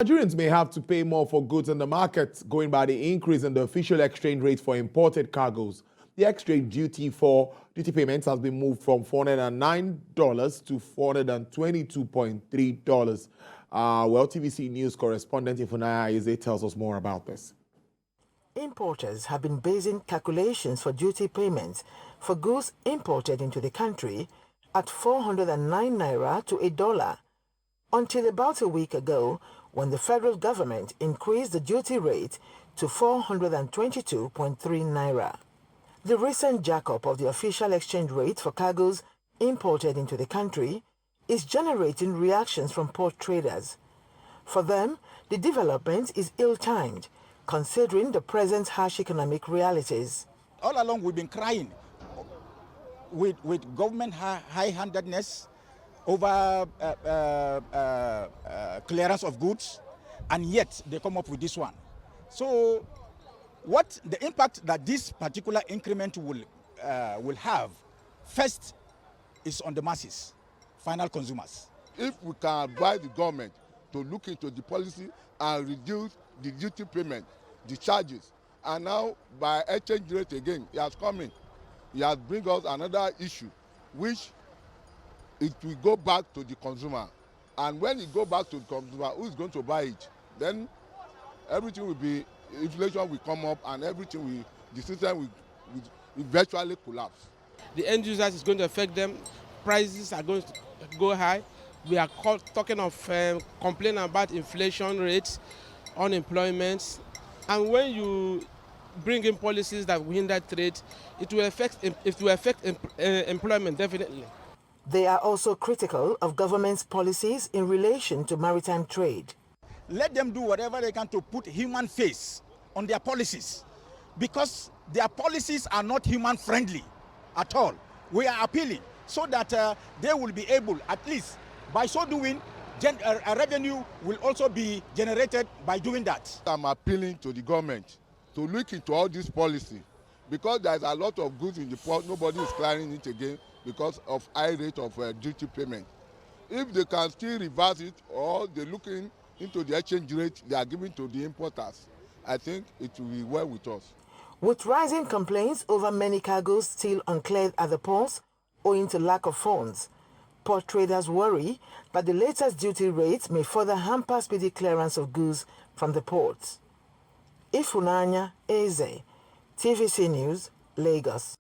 Nigerians may have to pay more for goods in the market, going by the increase in the official exchange rate for imported cargoes. The exchange duty for duty payments has been moved from $409 to $422.3. TVC News correspondent Ifunaya Ize tells us more about this. Importers have been basing calculations for duty payments for goods imported into the country at 409 naira to $1 until about a week ago, when the federal government increased the duty rate to 422.3 naira. The recent jack-up of the official exchange rate for cargoes imported into the country is generating reactions from port traders. For them, the development is ill-timed, considering the present harsh economic realities. All along we've been crying with government high-handedness over clearance of goods, and yet they come up with this one. So what the impact that this particular increment will have, first, is on the masses, final consumers. If we can advise the government to look into the policy and reduce the duty payment, the charges, and now by exchange rate again, he has come in. He has bring us another issue, which it will go back to the consumer. And when it go back to the consumer, who is going to buy it? Then everything will be, inflation will come up, and everything will, the system will eventually collapse. The end users is going to affect them. Prices are going to go high. We are talking of complaining about inflation rates, unemployment, and when you bring in policies that will hinder trade, it will affect employment definitely. They are also critical of government's policies in relation to maritime trade. Let them do whatever they can to put human face on their policies, because their policies are not human friendly at all. We are appealing so that they will be able, at least by so doing, a revenue will also be generated by doing that. I'm appealing to the government to look into all this policy, because there's a lot of goods in the port, nobody is clearing it again because of high rate of duty payment. If they can still reverse it, or they're looking into the exchange rate they are giving to the importers, I think it will be well with us. With rising complaints over many cargoes still uncleared at the ports owing to lack of funds, port traders worry that the latest duty rates may further hamper speedy clearance of goods from the ports. Ifunanya Eze, TVC News, Lagos.